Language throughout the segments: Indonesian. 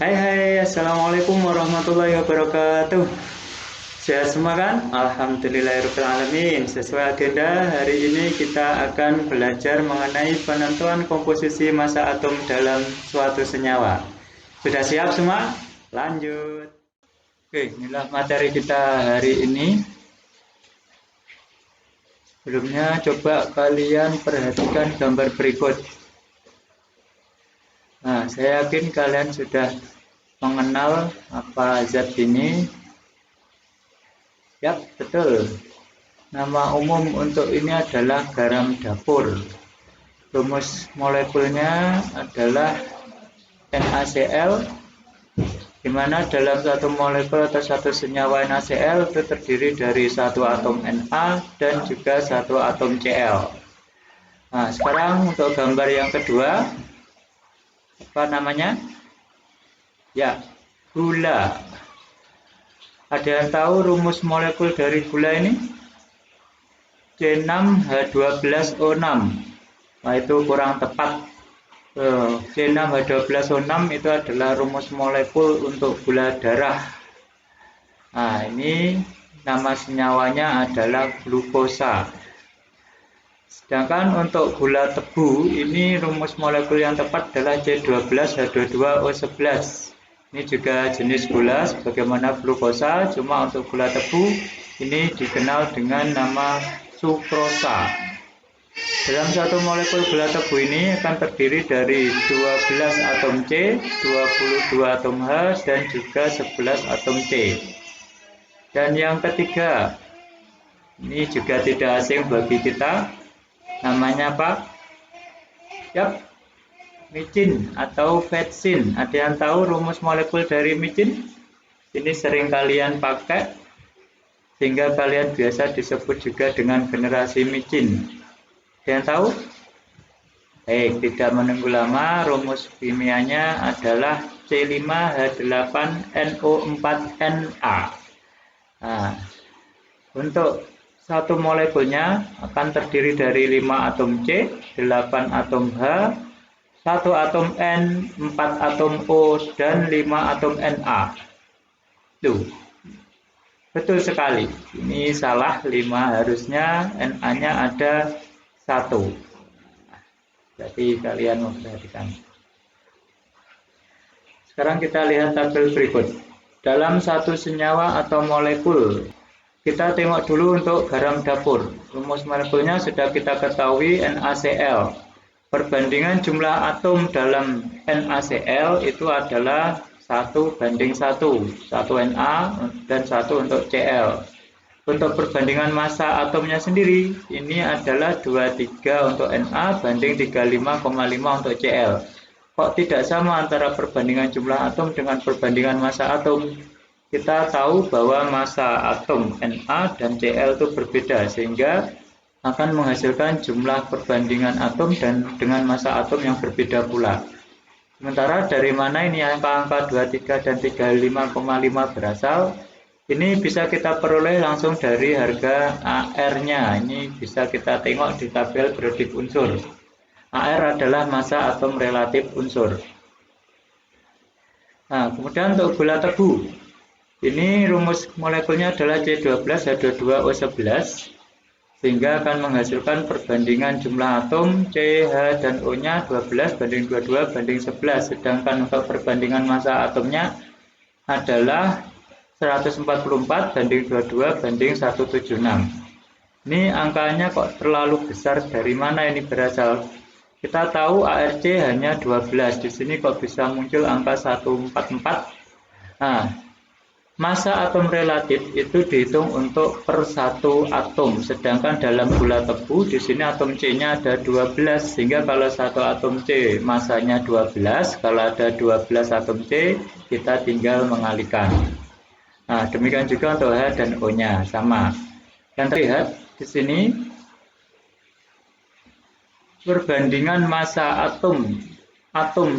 Hai hai, Assalamualaikum warahmatullahi wabarakatuh. Sehat semua kan? Alhamdulillahirrahmanirrahim. Sesuai agenda, hari ini kita akan belajar mengenai penentuan komposisi massa atom dalam suatu senyawa. Sudah siap semua? Lanjut. Oke, inilah materi kita hari ini. Sebelumnya coba kalian perhatikan gambar berikut. Nah, saya yakin kalian sudah mengenal apa zat ini. Yap, betul. Nama umum untuk ini adalah garam dapur. Rumus molekulnya adalah NaCl, di mana dalam satu molekul atau satu senyawa NaCl itu terdiri dari satu atom Na dan juga satu atom Cl. Nah, sekarang untuk gambar yang kedua, apa namanya? Ya, gula. Ada yang tahu rumus molekul dari gula ini? C6H12O6. Nah, itu kurang tepat. C6H12O6 itu adalah rumus molekul untuk gula darah. Nah, ini nama senyawanya adalah glukosa. Sedangkan untuk gula tebu, ini rumus molekul yang tepat adalah C12H22O11. Ini juga jenis gula sebagaimana glukosa, cuma untuk gula tebu ini dikenal dengan nama sukrosa. Dalam satu molekul gula tebu ini akan terdiri dari 12 atom C, 22 atom H, dan juga 11 atom C. Dan yang ketiga, ini juga tidak asing bagi kita, namanya apa? Yap, micin atau vetsin. Ada yang tahu rumus molekul dari micin? Ini sering kalian pakai, sehingga kalian biasa disebut juga dengan generasi micin. Ada yang tahu? Tidak menunggu lama, rumus kimianya adalah C5H8NO4Na. Nah, untuk satu molekulnya akan terdiri dari 5 atom C, 8 atom H, 1 atom N, 4 atom O, dan 5 atom Na. Tuh, betul sekali. Ini salah, 5 harusnya Na-nya ada 1. Jadi kalian memperhatikan. Sekarang kita lihat tabel berikut. Dalam satu senyawa atau molekul, kita tengok dulu untuk garam dapur. Rumus molekulnya sudah kita ketahui, NaCl. Perbandingan jumlah atom dalam NaCl itu adalah 1:1. 1 Na dan 1 untuk Cl. Untuk perbandingan massa atomnya sendiri, ini adalah 23 untuk Na banding 35,5 untuk Cl. Kok tidak sama antara perbandingan jumlah atom dengan perbandingan massa atom? Kita tahu bahwa massa atom Na dan Cl itu berbeda, sehingga akan menghasilkan jumlah perbandingan atom dan dengan massa atom yang berbeda pula. Sementara dari mana ini angka-angka 23 dan 35,5 berasal? Ini bisa kita peroleh langsung dari harga AR-nya. Ini bisa kita tengok di tabel periodik unsur. AR adalah massa atom relatif unsur. Nah, kemudian untuk gula tebu. Ini rumus molekulnya adalah C12H22O11, sehingga akan menghasilkan perbandingan jumlah atom C, H, dan O-nya 12 banding 22 banding 11. Sedangkan untuk perbandingan massa atomnya adalah 144 banding 22 banding 176. Ini angkanya kok terlalu besar, dari mana ini berasal? Kita tahu ARC hanya 12, di sini kok bisa muncul angka 144. Nah, massa atom relatif itu dihitung untuk per satu atom, sedangkan dalam gula tebu di sini atom C-nya ada 12, sehingga kalau satu atom C massanya 12, kalau ada 12 atom C kita tinggal mengalikan. Nah, demikian juga untuk H dan O-nya sama. Yang terlihat di sini perbandingan massa atom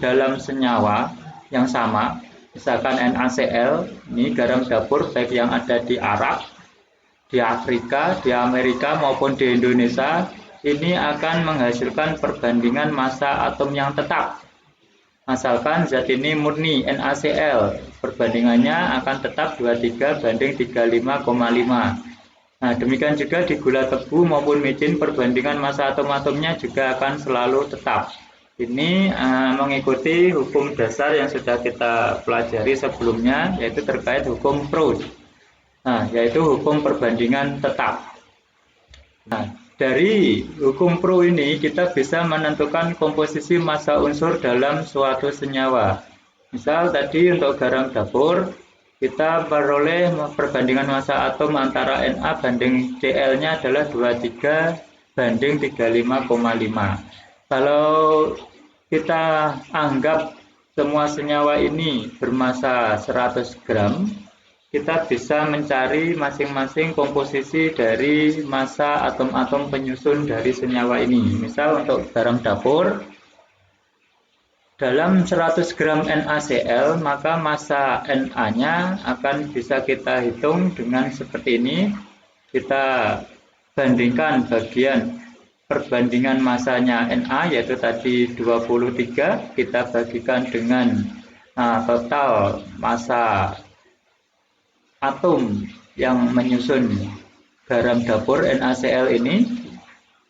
dalam senyawa yang sama. Misalkan NaCl, ini garam dapur baik yang ada di Arab, di Afrika, di Amerika maupun di Indonesia, ini akan menghasilkan perbandingan massa atom yang tetap. Asalkan zat ini murni NaCl, perbandingannya akan tetap 23 banding 35,5. Nah, demikian juga di gula tebu maupun micin, perbandingan massa atom-atomnya juga akan selalu tetap. Ini mengikuti hukum dasar yang sudah kita pelajari sebelumnya, yaitu terkait hukum Proust. Nah, yaitu hukum perbandingan tetap. Nah, dari hukum Proust ini kita bisa menentukan komposisi massa unsur dalam suatu senyawa. Misal tadi untuk garam dapur, kita peroleh perbandingan massa atom antara Na banding Cl-nya adalah 23 banding 35,5. Kalau kita anggap semua senyawa ini bermassa 100 gram, kita bisa mencari masing-masing komposisi dari massa atom-atom penyusun dari senyawa ini. Misal untuk garam dapur, dalam 100 gram NaCl, maka massa Na-nya akan bisa kita hitung dengan seperti ini. Kita bandingkan bagian perbandingan massanya Na, yaitu tadi 23, kita bagikan dengan total massa atom yang menyusun garam dapur NaCl ini,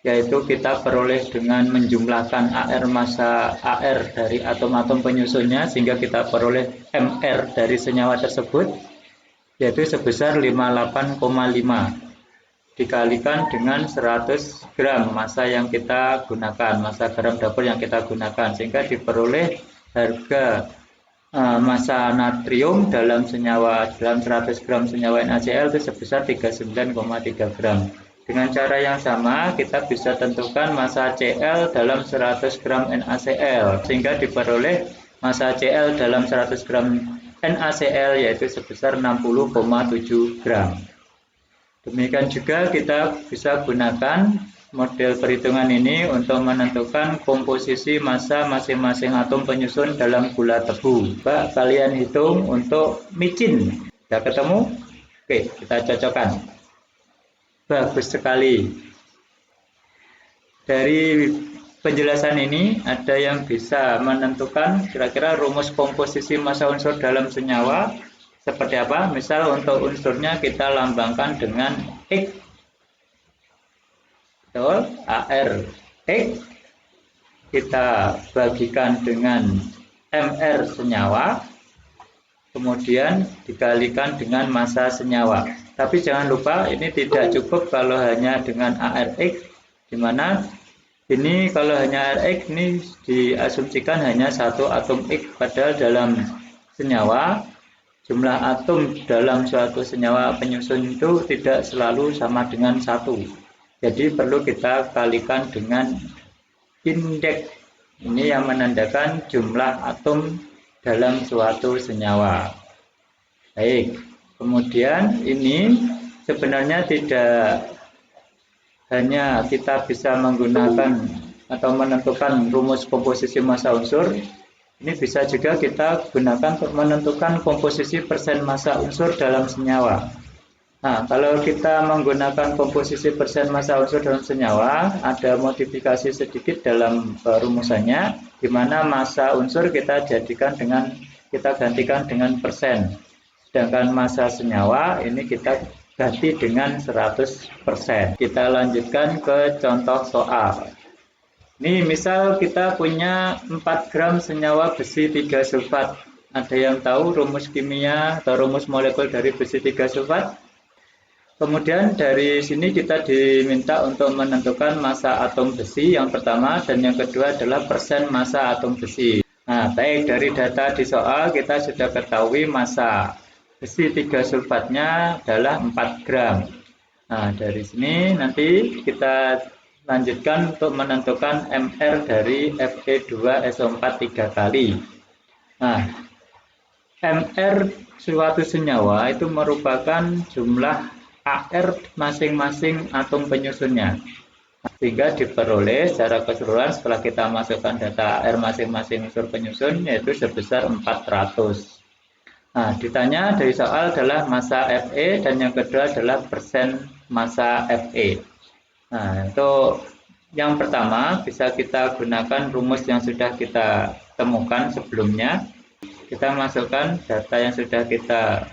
yaitu kita peroleh dengan menjumlahkan massa Ar dari atom-atom penyusunnya, sehingga kita peroleh Mr dari senyawa tersebut, yaitu sebesar 58,5 dikalikan dengan 100 gram massa yang kita gunakan, massa garam dapur yang kita gunakan, sehingga diperoleh harga massa natrium dalam 100 gram senyawa NaCl itu sebesar 39,3 gram. Dengan cara yang sama, kita bisa tentukan massa Cl dalam 100 gram NaCl, sehingga diperoleh massa Cl dalam 100 gram NaCl yaitu sebesar 60,7 gram. Demikian juga kita bisa gunakan model perhitungan ini untuk menentukan komposisi massa masing-masing atom penyusun dalam gula tebu. Coba kalian hitung untuk micin. Sudah ketemu? Oke, kita cocokkan. Bagus sekali. Dari penjelasan ini ada yang bisa menentukan kira-kira rumus komposisi massa unsur dalam senyawa seperti apa. Misal untuk unsurnya kita lambangkan dengan X. Betul, Ar X. Kita bagikan dengan Mr senyawa, kemudian dikalikan dengan massa senyawa. Tapi jangan lupa, ini tidak cukup kalau hanya dengan ARX, di mana ini kalau hanya ARX ini diasumsikan hanya satu atom X, padahal dalam senyawa jumlah atom dalam suatu senyawa penyusun itu tidak selalu sama dengan satu. Jadi perlu kita kalikan dengan indeks. Ini yang menandakan jumlah atom dalam suatu senyawa. Baik, kemudian ini sebenarnya tidak hanya kita bisa menggunakan atau menentukan rumus komposisi massa unsur, ini bisa juga kita gunakan untuk menentukan komposisi persen massa unsur dalam senyawa. Nah, kalau kita menggunakan komposisi persen massa unsur dalam senyawa, ada modifikasi sedikit dalam rumusannya, di mana massa unsur kita gantikan dengan persen. Sedangkan massa senyawa ini kita ganti dengan 100%. Kita lanjutkan ke contoh soal. Ini misal kita punya 4 gram senyawa besi 3 sulfat. Ada yang tahu rumus kimia atau rumus molekul dari besi 3 sulfat? Kemudian dari sini kita diminta untuk menentukan massa atom besi yang pertama, dan yang kedua adalah persen massa atom besi. Nah, baik, dari data di soal kita sudah ketahui massa besi 3 sulfatnya adalah 4 gram. Nah, dari sini nanti kita lanjutkan untuk menentukan Mr dari Fe2SO4 3 kali. Nah, Mr suatu senyawa itu merupakan jumlah Ar masing-masing atom penyusunnya. Sehingga diperoleh secara keseluruhan setelah kita masukkan data Ar masing-masing unsur penyusun yaitu sebesar 400. Nah, ditanya dari soal adalah massa Fe dan yang kedua adalah persen massa Fe. Nah, untuk Yang pertama, bisa kita gunakan rumus yang sudah kita temukan sebelumnya. Kita masukkan data yang sudah kita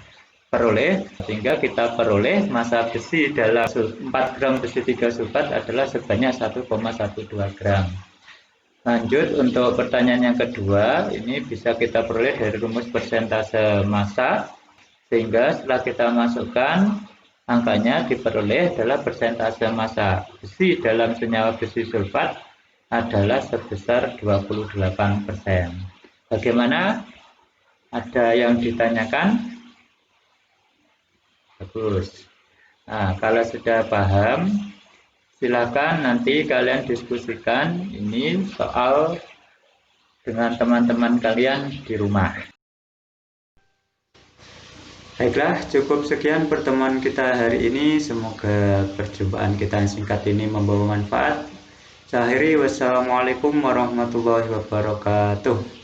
peroleh, sehingga kita peroleh massa besi dalam 4 gram besi 3 sulfat adalah sebanyak 1,12 gram. Lanjut untuk pertanyaan yang kedua, ini bisa kita peroleh dari rumus persentase massa, sehingga setelah kita masukkan angkanya diperoleh adalah persentase massa besi dalam senyawa besi sulfat adalah sebesar 28%. Bagaimana? Ada yang ditanyakan? Bagus. Nah, kalau sudah paham, silakan nanti kalian diskusikan ini soal dengan teman-teman kalian di rumah. Baiklah, cukup sekian pertemuan kita hari ini. Semoga perjumpaan kita yang singkat ini membawa manfaat. Saya akhiri, wassalamualaikum warahmatullahi wabarakatuh.